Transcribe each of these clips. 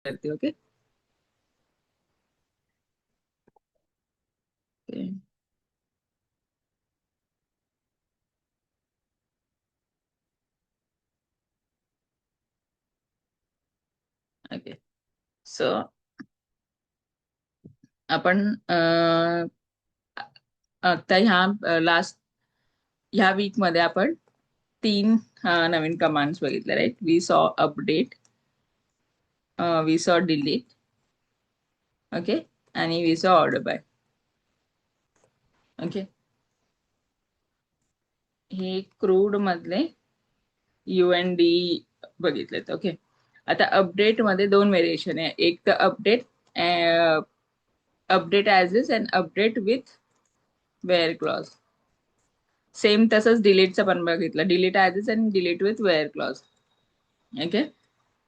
करते. Okay. Okay. So आपण आता ह्या वीक मध्ये आपण तीन नवीन कमांड्स बघितले. Right, we saw update, we saw delete. Okay. आणि we saw order by. Okay. हे क्रूड मधले UND बघितलेत. ओके. आता अपडेट मध्ये दोन व्हेरिएशन आहे. एक तर update update as is and update with where clause. Same तसंच डिलीटचं पण बघितलं. Delete as is and delete with where clause. Okay.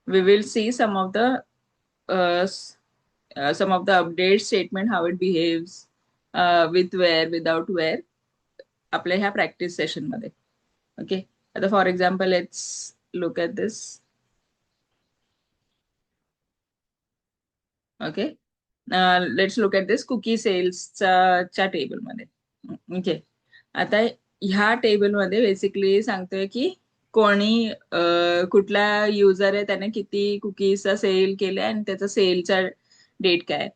We will see some of the update statement, how it behaves with where, without where, आपल्या ह्या practice session मध्ये. Okay. आता for example let's look at this. Okay. Let's look at this cookie सेल्सच्या टेबलमध्ये. Okay. आता ह्या टेबलमध्ये basically सांगतोय की कोणी कुठला युजर आहे, त्याने किती कुकीजचा सेल केलाय आणि त्याचा सेलचा डेट काय.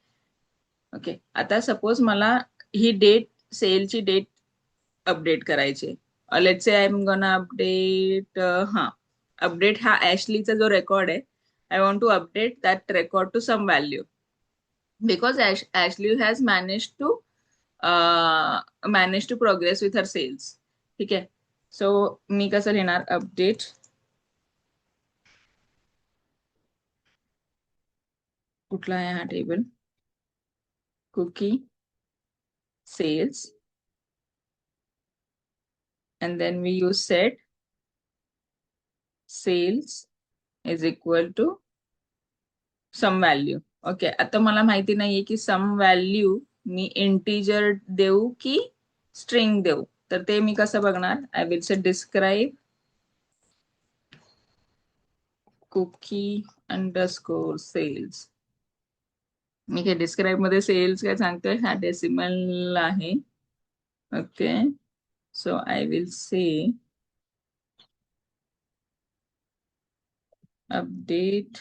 ओके. आता सपोज मला ही सेलची डेट अपडेट करायची. Let's say I am gonna update. हा अपडेट हा ऍशलीचा जो रेकॉर्ड आहे, I want to update that record to some value because Ashley has managed to progress with her sales. ठीक आहे. सो मी कसं लिहिणार अपडेट कुठला आहे हा table, cookie sales and then we use set sales is equal to some value. Okay. आता मला माहिती नाहीये की सम व्हॅल्यू मी इंटीजर देऊ की स्ट्रिंग देऊ. तर ते मी कसं बघणार. I will say describe cookie underscore sales. मी काय डिस्क्राईब मध्ये सेल्स काय सांगतोय, हा डेसिमल आहे. Okay. So I will say update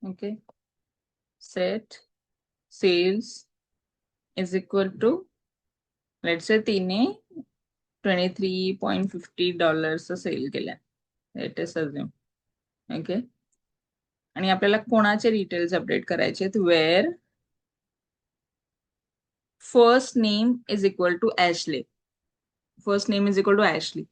okay set sales is equal to let's say तिने $23.50 सेल केल्या. Let us assume. ओके. आणि आपल्याला कोणाचे डिटेल्स अपडेट करायचे आहेत. Where first name is equal to Ashley. First name is equal to Ashley.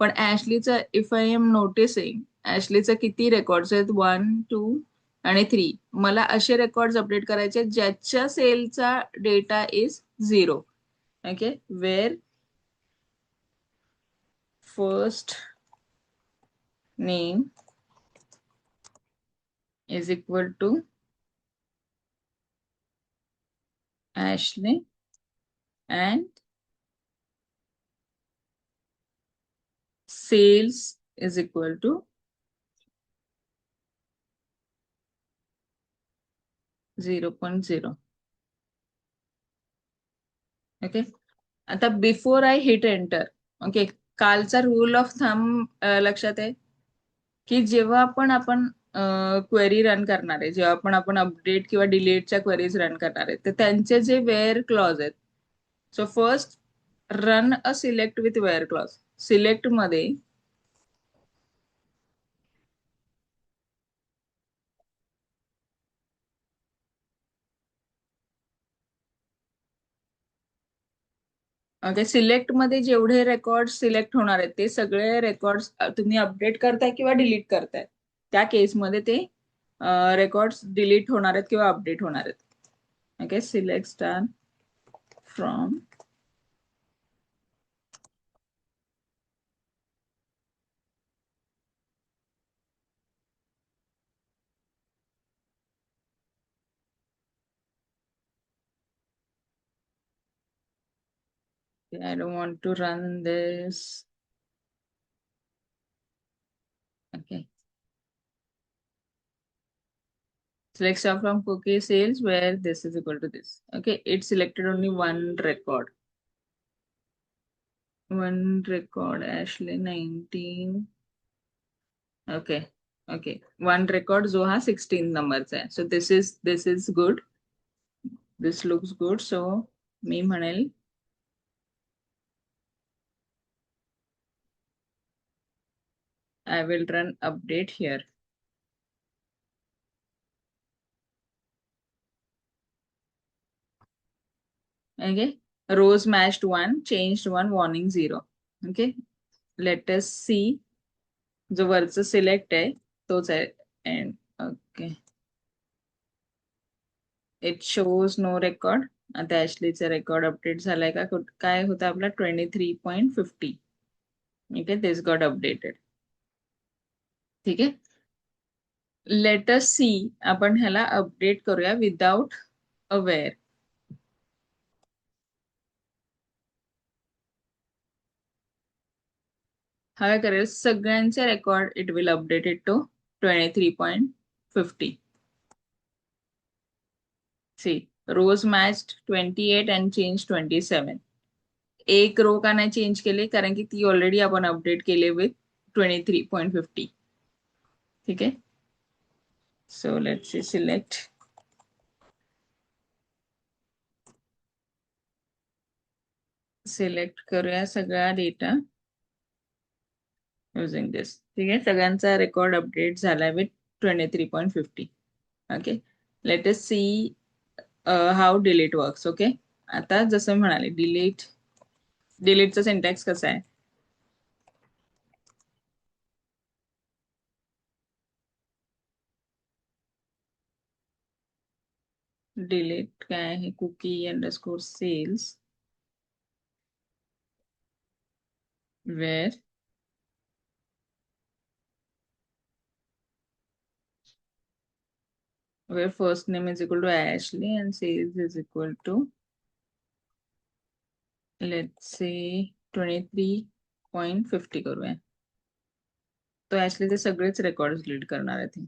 पण ऍशलीचं if I am noticing, ऍशलीचं किती रेकॉर्ड्स आहेत, 1, 2 आणि 3. मला असे रेकॉर्ड्स अपडेट करायचे ज्याच्या सेलचा data is 0. Okay. Where first name is equal to Ashley and sales is equal to 0.0. Okay. आता before I hit enter, okay, कालचा रूल ऑफ थंब लक्षात आहे की जेव्हा आपण क्वेरी रन करणार आहे, जेव्हा आपण अपडेट किंवा डिलीटच्या क्वेरीज रन करणार आहे, तर त्यांचे जे वेअर क्लॉज आहेत. So first run a select with where clause. Select मध्ये ओके, सिलेक्ट मध्ये जेवढे रेकॉर्ड सिलेक्ट होणार आहेत ते सगळे रेकॉर्ड्स तुम्ही अपडेट करताय किंवा डिलीट करताय, त्या केसमध्ये ते रेकॉर्ड्स डिलीट होणार आहेत किंवा अपडेट होणार आहेत. Okay. Select star from I don't want to run this. Okay. Select stuff from cookie sales where this is equal to this. Okay, it selected only one record. One record, Ashley 19. Okay. Okay. One record जो हा 16 numbers आहे. So this is good. This looks good. So मी म्हणेल I will run update here. Okay. Rows matched 1, changed 1, warning 0. Okay. Let us see. जो वरचं select आहे तोच आहे. And okay. It shows no record. आता ऍशलीचा रेकॉर्ड अपडेट झालाय का? काय होतं आपला 23.50. ओके, दिस गॉट अपडेटेड. ठीक आहे. लेट अस सी, आपण ह्याला अपडेट करूया विदाउट अवेअर. हा करेल सगळ्यांचे record it will update it to 23.50. See rows matched 28 and changed 27. एक रो का नाही चेंज केले कारण की ती ऑलरेडी आपण अपडेट केले विथ 23.50. ठीक आहे. So let's see, select. Select करूया सगळा डेटा युझिंग दिस. ठीक आहे. सगळ्यांचा रेकॉर्ड अपडेट झालाय with 23.50. Okay. Let us see how delete works. Okay. आता जसं मी म्हणाले डिलीटचा सिंटॅक्स कसा आहे. डिलीट काय आहे, cookie underscore sales where first name is equal to Ashley and sales is equal to, let's say 23.50 करूया. तो ऍशलीचे सगळेच रेकॉर्ड डिलीट करणार आहे.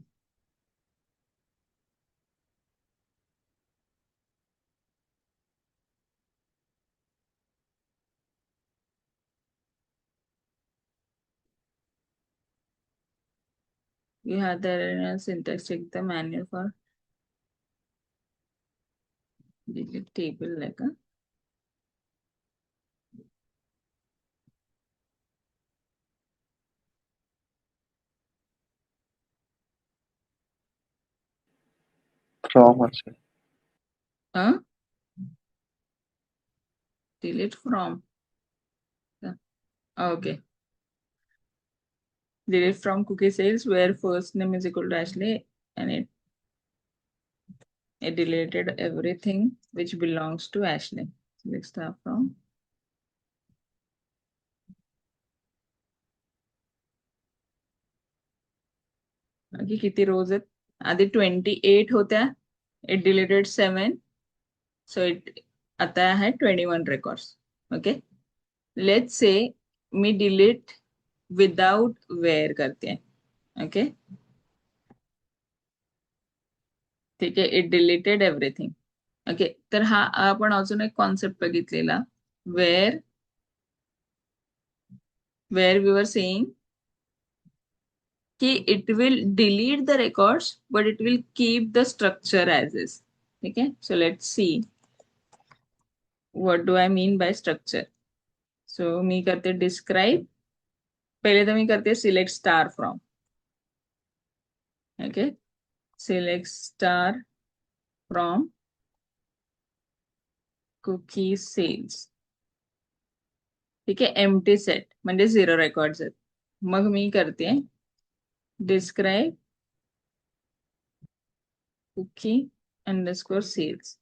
You have the syntax, check the manual for delete table like a from असेल. delete from. Okay. Delete from cookie sales where first name is equal to Ashley and it deleted everything which belongs to Ashley. Select start from. Okay, किती रोज आहेत. आधी 28 होत्या. It deleted 7. So it आता आहे 21 records. Okay. Let's say me delete without where करते. Okay. ठीक आहे. It deleted everything. Okay. तर हा आपण अजून एक कॉन्सेप्ट बघितलेला वेअर वी वर सेइंग की it will delete the records but it will keep the structure as is. ठीक आहे. So let's see what do I mean by structure. So मी करते डिस्क्राईब. पहिले तर मी करते select star from. Okay. Select star from cookie sales. ठीक आहे. एम्प्टी सेट म्हणजे 0 रेकॉर्ड्स आहेत. मग मी करते डिस्क्राईब कुकी अंडरस्कोर सेल्स.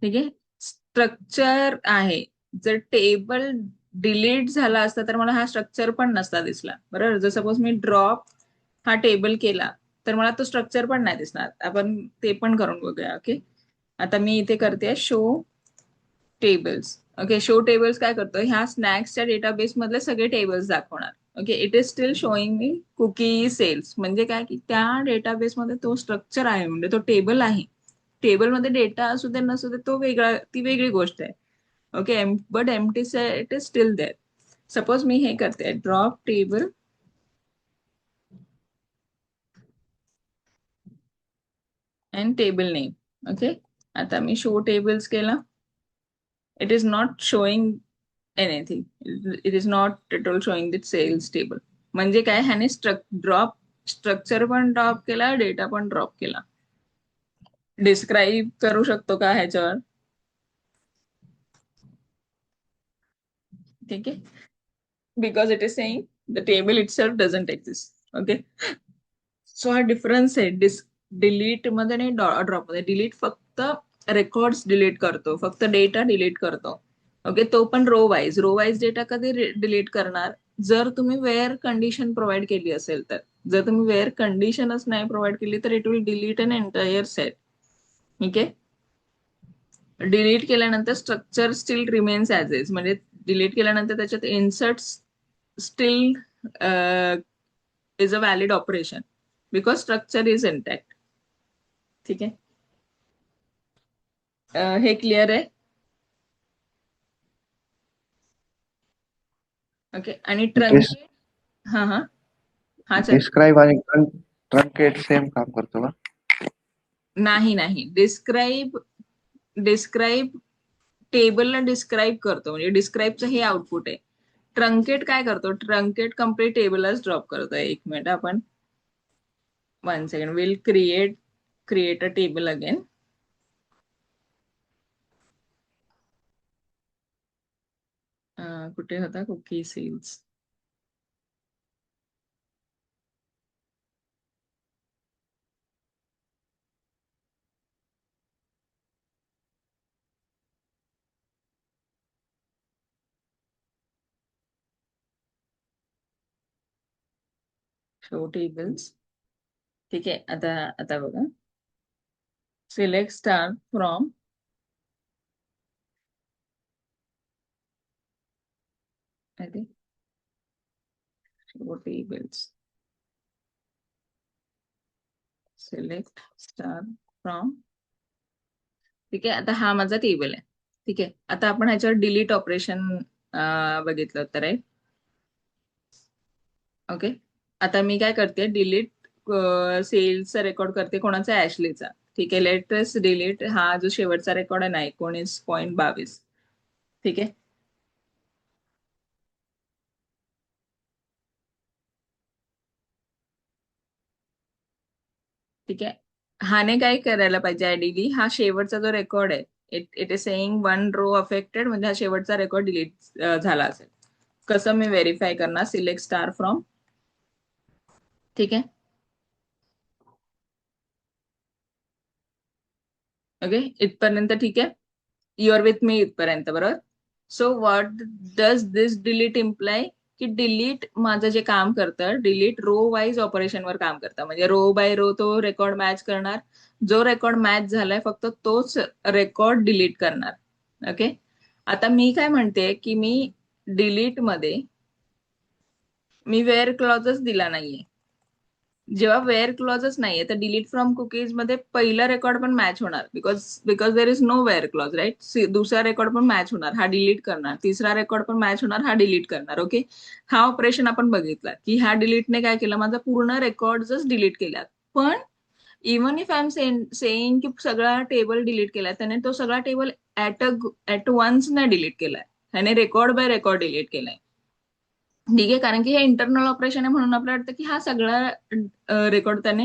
ठीक आहे. स्ट्रक्चर आहे. जर टेबल डिलीट झाला असता तर मला हा स्ट्रक्चर पण नसता दिसला. बरोबर. जर सपोज मी ड्रॉप हा टेबल केला तर मला तो स्ट्रक्चर पण नाही दिसणार. आपण ते पण करून बघूया. ओके. आता मी इथे करते show tables. Okay, show tables काय करतो, ह्या स्नॅक्सच्या डेटाबेस मधले सगळे टेबल्स दाखवणार. Okay, it is still showing me cookie sales. म्हणजे काय की त्या डेटाबेस मध्ये तो स्ट्रक्चर आहे, म्हणजे तो टेबल आहे. टेबलमध्ये डेटा असू दे नसू दे तो वेगळा, ती वेगळी गोष्ट आहे. Okay, but empty set is still there. Suppose मी हे करते, drop table and table name. Okay, आता मी शो टेबल्स केला. It is not showing anything. It is not at all showing the sales table. म्हणजे काय, ह्याने ड्रॉप स्ट्रक्चर पण ड्रॉप केला, डेटा पण ड्रॉप केला. डिस्क्राईब करू शकतो का ह्याच्यावर? ठीक आहे, because it is saying the table itself doesn't exist. Okay, so हा डिफरन्स आहे. डिलीट मध्ये आणि ड्रॉप मध्ये. डिलीट फक्त रेकॉर्ड्स डिलीट करतो, फक्त डेटा डिलीट करतो. ओके, तो पण row wise. Row wise data कधी डिलीट करणार, जर तुम्ही वेअर कंडिशन प्रोव्हाइड केली असेल तर. जर तुम्ही वेअर कंडिशनच नाही प्रोव्हाइड केली तर it will delete an entire set. ठीक आहे, डिलीट केल्यानंतर structure still remains as is. म्हणजे डिलीट केल्यानंतर त्याच्यात inserts still is a valid operation because structure is intact. ठीक आहे, हे क्लिअर आहे. ओके, आणि डिस ट्रंकेट. हा हा हा सर. डिस्क्राईब आणि ट्रंकेट सेम काम करतो का? नाही नाही, डिस्क्राईब डिस्क्राईब टेबलला डिस्क्राईब करतो, म्हणजे डिस्क्राईबचं हे आउटपुट आहे. ट्रंकेट काय करतो, ट्रंकेट कम्प्लीट टेबलच ड्रॉप करतो. एक मिनिट, आपण 1 second will create a table again. कुठे होता कुकी सेल्स? Show tables. ठीक आहे, आता आता बघा, select star from. Show tables, select star from. ठीक आहे, आता हा माझा टेबल आहे. ठीक आहे, आता आपण ह्याच्यावर डिलीट ऑपरेशन बघितलं तर आहे. ओके, आता मी काय करते, डिलीट सेल्सचा रेकॉर्ड करते. कोणाचा, ऍशलीचा. ठीक आहे, लेटेस्ट डिलीट हा जो शेवटचा रेकॉर्ड आहे ना, 19.22. ठीक आहे, ठीक आहे. हाने काय करायला पाहिजे, आयडियली हा शेवटचा जो रेकॉर्ड आहे, it is saying 1 row affected, म्हणजे हा शेवटचा रेकॉर्ड डिलीट झाला असेल. कसं मी व्हेरीफाय करणार, सिलेक्ट स्टार फ्रॉम. ठीक आहे, ओके, इथपर्यंत ठीक आहे. युअर विथ मी इथपर्यंत, बरोबर. So what does this delete imply, की डिलीट माझं जे काम करतं, डिलीट रो वाईज ऑपरेशनवर काम करतं. म्हणजे रो बाय रो तो रेकॉर्ड मॅच करणार. जो रेकॉर्ड मॅच झालाय फक्त तोच रेकॉर्ड डिलीट करणार. ओके, आता मी काय म्हणते की मी डिलीट मध्ये मी वेअर क्लॉजच दिला नाहीये. जेव्हा वेअर क्लॉजच नाहीये तर डिलीट फ्रॉम कुकीज मध्ये पहिला रेकॉर्ड पण मॅच होणार, because because there is no where clause, right. दुसरा रेकॉर्ड पण मॅच होणार, हा डिलीट करणार. तिसरा रेकॉर्ड पण मॅच होणार, हा डिलीट करणार. ओके, हा ऑपरेशन आपण बघितला की ह्या डिलीटने काय केलं, माझा पूर्ण रेकॉर्डच डिलीट केल्यात. पण even if I am saying की सगळा टेबल डिलीट केलाय, त्याने तो सगळा टेबल ऍट वन्स नाही डिलीट केलाय, त्याने रेकॉर्ड बाय रेकॉर्ड डिलीट केलाय. ठीक आहे, कारण की हे इंटरनल ऑपरेशन आहे, म्हणून आपल्याला वाटतं की हा सगळा रेकॉर्ड त्याने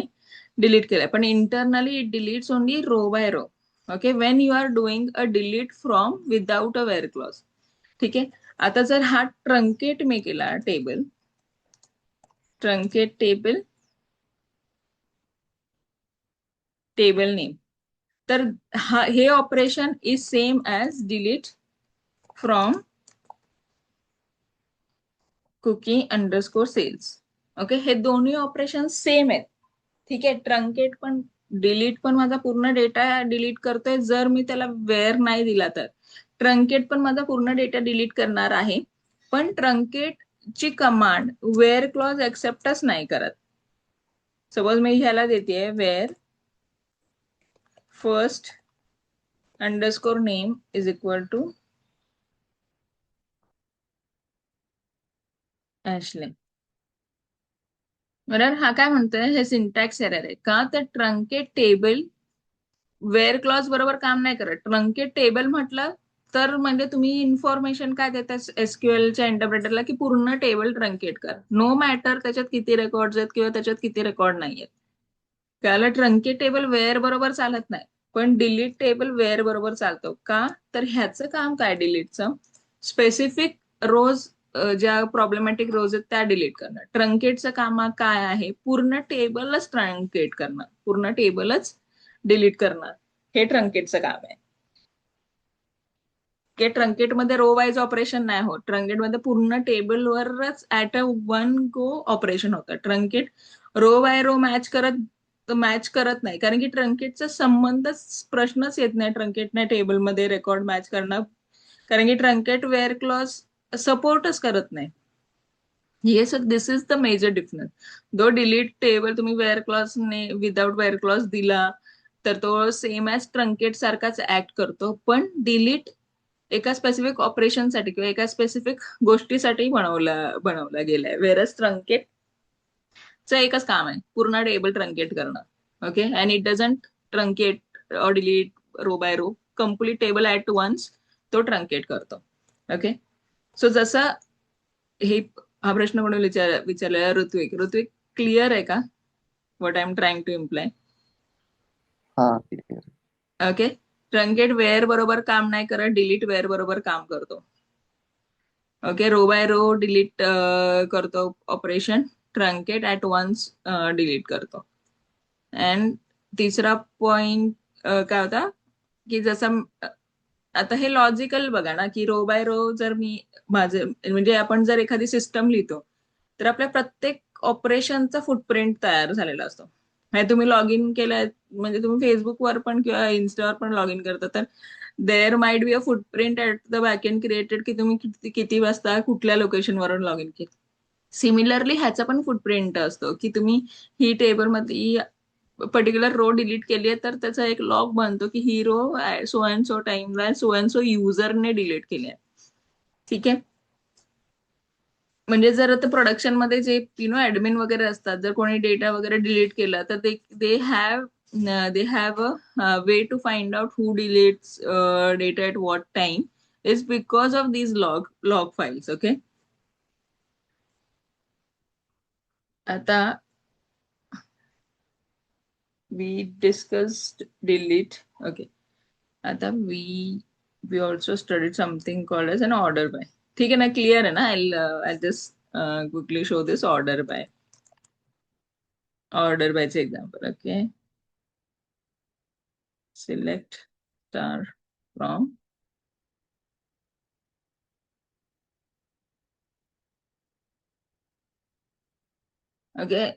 डिलीट केलाय. पण internally it deletes only row by row. Okay, when you are doing a delete from without a where clause. ठीक आहे, आता जर हा ट्रंकेट मी केला table, truncate table, table name, तर हा हे operation is same as delete from cookie underscore sales. Okay, हे दोन्ही ऑपरेशन सेम आहेत. ठीक आहे, ट्रंकेट पण डिलीट पण माझा पूर्ण डेटा डिलीट करतोय जर मी त्याला वेअर नाही दिला तर. ट्रंकेट पण माझा पूर्ण डेटा डिलीट करणार आहे, पण ट्रंकेटची कमांड वेअर क्लॉज एक्सेप्टच नाही करत. सपोज मी ह्याला देते where first underscore name is equal to Ashley. बरोबर, हा काय म्हणतोय, हे सिंटॅक्स एरर आहे का, तर ट्रंकेट टेबल वेअर क्लॉज बरोबर काम नाही करत. ट्रंकेट टेबल म्हटलं तर म्हणजे तुम्ही इन्फॉर्मेशन काय देता एसक्यूएलच्या इंटरप्रेटरला की पूर्ण टेबल ट्रंकेट कर, नो मॅटर त्याच्यात किती रेकॉर्ड आहेत किंवा त्याच्यात किती रेकॉर्ड नाहीयेत. त्याला ट्रंकेट टेबल वेअर बरोबर चालत नाही, पण डिलीट टेबल वेअर बरोबर चालतो का, तर ह्याचं काम काय डिलीटचं, स्पेसिफिक रोज ज्या प्रॉब्लेमॅटिक रोज आहेत त्या डिलीट करणं. ट्रंकेटचं काम काय आहे, पूर्ण टेबलच ट्रंकेट करणं, पूर्ण टेबलच डिलीट करणं, हे ट्रंकेटचं काम आहे. की ट्रंकेटमध्ये रो वाईज ऑपरेशन नाही होत, ट्रंकेटमध्ये पूर्ण टेबलवरच at a one go operation होतं. Truncate row by row match करत नाही, कारण की ट्रंकेटचा संबंधच प्रश्नच येत नाही ट्रंकेटने टेबलमध्ये रेकॉर्ड मॅच करणं, कारण की ट्रंकेट वेअर क्लॉज सपोर्टच करत नाही. Yes, this is the major difference. Though delete table तुम्ही वेअर क्लॉज ने विदाउट वेअर क्लॉज दिला तर तो सेम ऍज ट्रंकेट सारखाच ऍक्ट करतो, पण डिलीट एका स्पेसिफिक ऑपरेशनसाठी किंवा एका स्पेसिफिक गोष्टीसाठी बनवला गेलाय. वेरस ट्रंकेटचं एकच काम आहे, पूर्ण टेबल ट्रंकेट करणं. Okay, and it doesn't truncate or delete row by row, complete table at once तो ट्रंकेट करतो. ओके, सो जसं हे हा प्रश्न कोणी विचारलेला, ऋत्विक. ऋत्विक, क्लिअर आहे का what I am trying to imply? हा ठीक आहे. ओके, ट्रंकेट वेअर बरोबर काम नाही करत, डिलीट वेअर बरोबर काम करतो. Okay, row by row delete करतो operation, truncate at once delete करतो. अँड तिसरा पॉइंट काय होता की जसं आता हे लॉजिकल बघा ना, की रो बाय रो जर मी माझे म्हणजे आपण जर एखादी सिस्टम लिहितो तर आपल्या प्रत्येक ऑपरेशनचा फुटप्रिंट तयार झालेला असतो. हे तुम्ही लॉग इन केलंय म्हणजे तुम्ही फेसबुकवर पण किंवा इन्स्टावर पण लॉग इन करता, तर there might be a footprint at the back end created की तुम्ही किती किती वाजता कुठल्या लोकेशनवरून लॉग इन केलं. सिमिलरली ह्याचा पण फुटप्रिंट असतो की तुम्ही ही टेबलमध्ये पर्टिक्युलर रो डिलीट केली आहे तर त्याचा एक लॉग बनतो की ही रो सो अँड सो टाइमला सो अँड सो युजरने डिलीट केली आहे. ठीक आहे, म्हणजे जर आता प्रोडक्शन मध्ये जे ऍडमिन वगैरे असतात, जर कोणी डेटा वगैरे डिलीट केला तर they have a way to find out who deletes data at what time, is because of these log files. Okay, आता we discussed delete. Okay, आता we also studied something called as an order by. ठीक है ना, clear है ना, I'll just quickly show this order by चे example. Okay, select star from. Okay,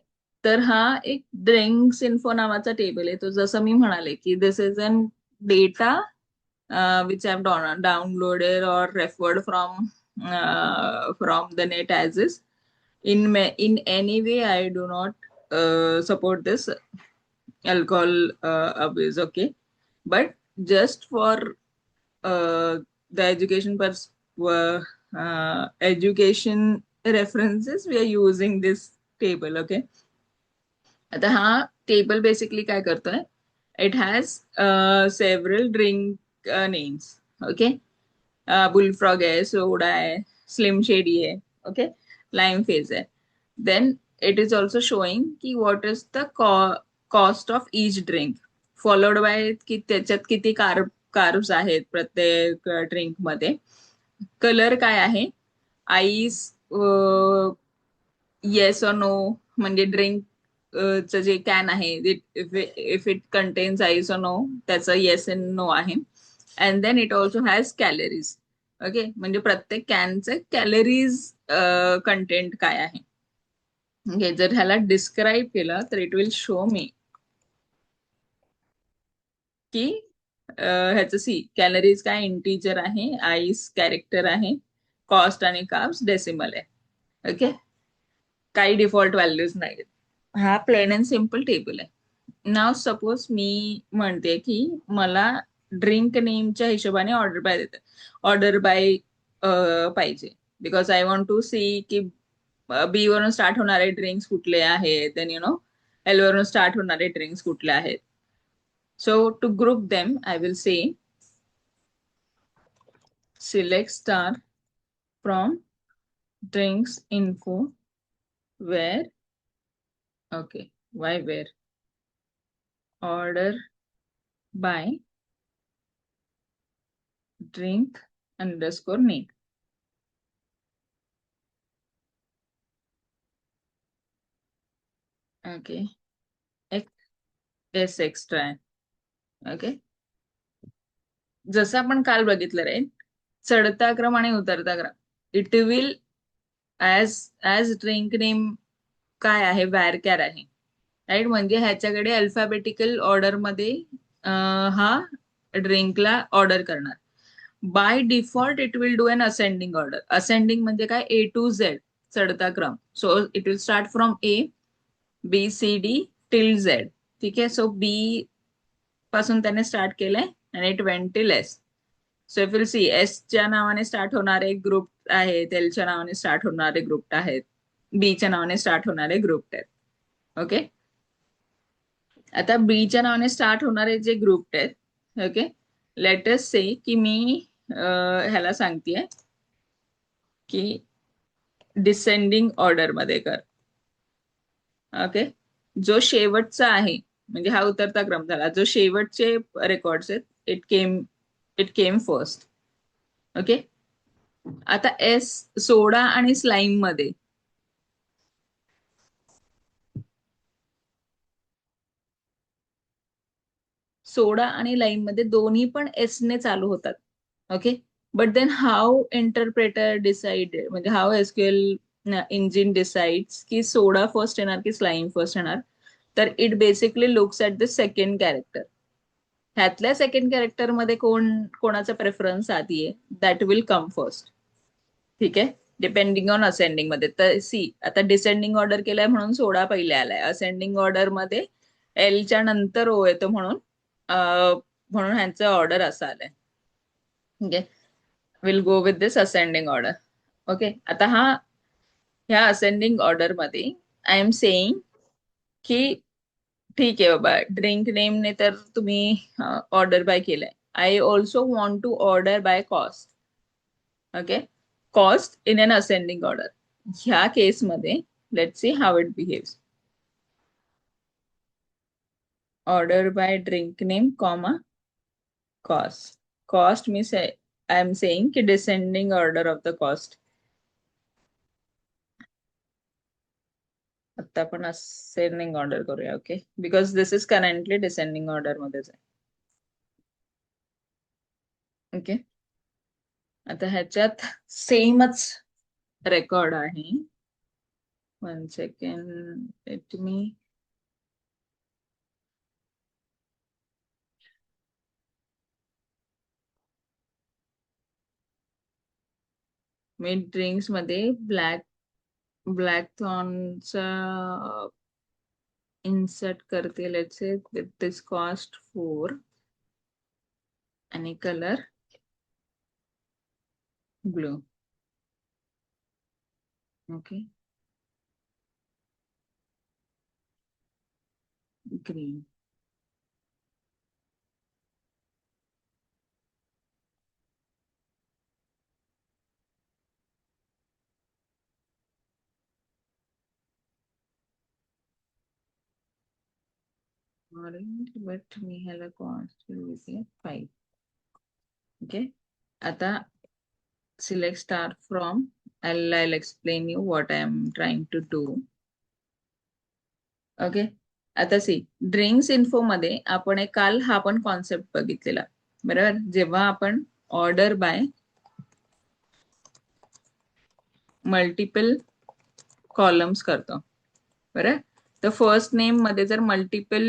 तर हा एक ड्रिंक्स इन्फो नावाचा टेबल आहे. तो जसं मी म्हणाले की this is an data which I've downloaded or referred from the net as is. In any way, I do not support this alcohol abuse. Okay, but just for the education references, we are using this table. Okay, आता हा table basically काय करतोय, it has several drink names. Okay, Bullfrog आहे, soda आहे, Slim Shady आहे, okay, lime fizz आहे. Then it is also showing की what is the cost of each drink, followed by की त्याच्यात किती कार्ब्स आहेत प्रत्येक ड्रिंक मध्ये, कलर काय आहे, आईस येस और नो, म्हणजे ड्रिंक चं जे कॅन आहे if it contains ice or no त्याचं येस अँड नो आहे. And then it also has calories. Okay, म्हणजे प्रत्येक कॅनचे कॅलरीज कंटेंट काय आहे. ओके, जर ह्याला डिस्क्राईब केलं तर इट विल शो मी की ह्याचं सी कॅलरीज काय इंटीजर आहे, आईस कॅरेक्टर आहे, कॉस्ट आणि कार्ब्स डेसिमल आहे. ओके, काही डिफॉल्ट व्हॅल्यूज नाहीत. हा प्लेन अँड सिम्पल टेबल आहे. नाव सपोज मी म्हणते की मला ड्रिंक नेमच्या हिशोबाने ऑर्डर बाय पाहिजे, because I want to see की बी वरून स्टार्ट होणारे ड्रिंक्स कुठले आहेत, देन एल वरून स्टार्ट होणारे ड्रिंक्स कुठले आहेत. So to group them I will say select star from drinks info where, okay, Y where order by drink underscore name. Okay, एक एस एक्स्ट्रा आहे. ओके, जसं आपण काल बघितलं रे, चढता क्रम आणि उतरता क्रम, it will as as drink name काय आहे, वॅरकॅर आहे, राईट. म्हणजे ह्याच्याकडे अल्फाबेटिकल ऑर्डर मध्ये हा ड्रिंकला ऑर्डर करणार. By default it will do an ascending order. Ascending म्हणजे काय, ए टू झेड, चढता क्रम. So it will start from A, B C D till Z. ठीक आहे, सो बी पासून त्याने स्टार्ट केलंय आणि it went till S. So if will see एसच्या नावाने स्टार्ट होणारे ग्रुप आहेत, एलच्या नावाने स्टार्ट होणारे ग्रुप आहेत, बीच्या नावाने स्टार्ट होणारे ग्रुप आहेत. ओके, आता बीच्या नावाने स्टार्ट होणारे जे ग्रुप आहेत, ओके, लेटस से की मी ह्याला सांगतेय की डिसेंडिंग ऑर्डर मध्ये कर. ओके, जो शेवटचा आहे, म्हणजे हा उतरता क्रम झाला, जो शेवटचे रेकॉर्ड्स आहेत, इट केम फर्स्ट. ओके, आता एस सोडा आणि स्लाइम मध्ये, सोडा आणि लाईम मध्ये दोन्ही पण एस ने चालू होतात. Okay, but then how interpreter decide, म्हणजे हाऊ एसक्यूएल इंजिन डिसाइड्स की सोडा फर्स्ट येणार की स्लाइम फर्स्ट येणार, तर it basically looks at the second character. ह्यातल्या सेकंड कॅरेक्टर मध्ये कोणाचा प्रेफरन्स आधी आहे, दॅट विल कम फर्स्ट. ठीक आहे, डिपेंडिंग ऑन असेंडिंग मध्ये. तर सी आता डिसेंडिंग ऑर्डर केलाय म्हणून सोडा पहिले आलाय, असेंडिंग ऑर्डर मध्ये एलच्या नंतर ओ येतो म्हणून म्हणून ह्यांचं ऑर्डर असं आलंय. ठीक आहे, will go with this ascending order. Okay, आता ह्या असेंडिंग ऑर्डर मध्ये आय एम सेईंग की ठीक आहे बाबा, ड्रिंक नेमने तर तुम्ही ऑर्डर बाय केलंय, I also want to order by cost. Okay, cost in an ascending order. ह्या केसमध्ये let see how it behaves. Order by drink name comma cost. Cost मी से आय एम सेइंग की descending order of the cost. आता आपण ascending order करूया. Okay, because this is currently descending order मध्येच आहे. Okay, आता ह्याच्यात सेमच रेकॉर्ड आहे. 1 सेकंड, लेट मी, मी ड्रिंक्स मध्ये ब्लॅक थॉर्नचा इन्सर्ट करते, let's say with this cost 4 आणि colour blue. Okay, green. Orange, but मी ह्याला कॉस्ट देते 5. ओके, आता select star from, I'll explain you what I am trying to do. Okay, आता सी ड्रिंक्स इन्फो मध्ये आपण एक काल हा पण कॉन्सेप्ट बघितलेला, बरोबर. जेव्हा आपण ऑर्डर बाय मल्टिपल कॉलम्स करतो, बरोबर, तर फर्स्ट नेम मध्ये जर मल्टिपल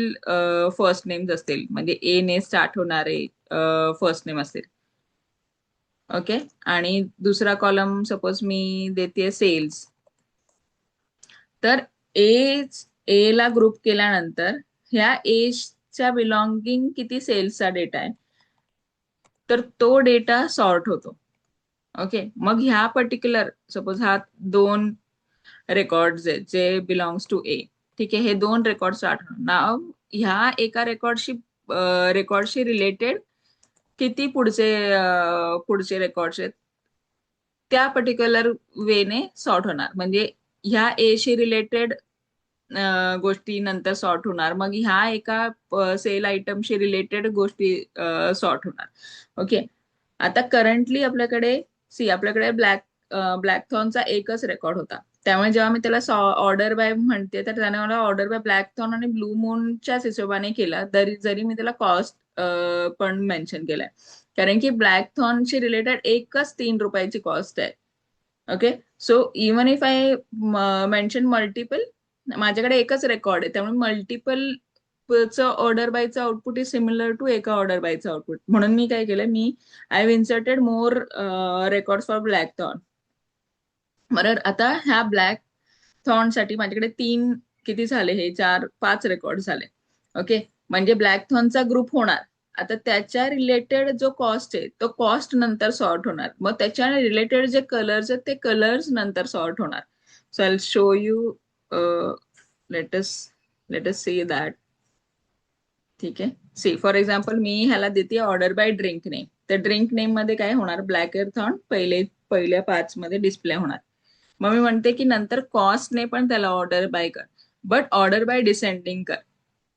फर्स्ट नेम्स असतील, म्हणजे ए ने स्टार्ट होणारे फर्स्ट नेम असतील. ओके. आणि दुसरा कॉलम सपोज मी देते सेल्स. तर ए ला ग्रुप केल्यानंतर ह्या एच्या बिलॉंगिंग किती सेल्सचा डेटा आहे, तर तो डेटा सॉर्ट होतो. ओके. मग ह्या पर्टिक्युलर सपोज हा 2 रेकॉर्ड्स आहेत जे बिलॉंग्स टू ए. ठीक आहे. हे 2 रेकॉर्ड स्टार्ट होणार नाव. ह्या एका रेकॉर्डशी रिलेटेड किती पुढचे रेकॉर्ड्स आहेत त्या पर्टिक्युलर वेने सॉर्ट होणार. म्हणजे ह्या एशी रिलेटेड गोष्टी नंतर सॉर्ट होणार. मग ह्या एका सेल आयटमशी रिलेटेड गोष्टी सॉर्ट होणार. ओके. आता करंटली आपल्याकडे ब्लॅक थॉर्नचा एकच रेकॉर्ड होता. त्यामुळे जेव्हा मी त्याला ऑर्डर बाय म्हणते तर त्याने मला ऑर्डर बाय ब्लॅक थॉर्न आणि ब्लू मूनच्याच हिशोबाने केला, जरी मी त्याला कॉस्ट पण मेन्शन केलाय. कारण की ब्लॅक थॉर्नशी रिलेटेड एकच ₹3 कॉस्ट आहे. Okay. So even if I mention multiple, माझ्याकडे एकच रेकॉर्ड आहे त्यामुळे मल्टिपल ऑर्डर बायचं आउटपुट इज सिमिलर टू एका ऑर्डर बायचं आउटपुट. म्हणून मी काय केलं, I have inserted more record for black thorn. बरोबर. आता ह्या ब्लॅक थॉर्न साठी माझ्याकडे किती झाले, हे 4-5 रेकॉर्ड झाले. ओके. म्हणजे ब्लॅक थॉर्नचा ग्रुप होणार. आता त्याच्या रिलेटेड जो कॉस्ट आहे तो कॉस्ट नंतर सॉर्ट होणार. मग त्याच्या रिलेटेड जे कलर्स आहेत ते कलर्स नंतर सॉर्ट होणार. So I show you. Let's let's see that. ठीक आहे. सी फॉर एक्झाम्पल मी ह्याला देते ऑर्डर बाय ड्रिंक नेम. तर ड्रिंक नेम मध्ये काय होणार, ब्लॅक एअरथॉन पहिल्या 5 मध्ये डिस्प्ले होणार. मग मी म्हणते की नंतर कॉस्टने पण त्याला ऑर्डर बाय कर, बट ऑर्डर बाय डिसेंडिंग कर.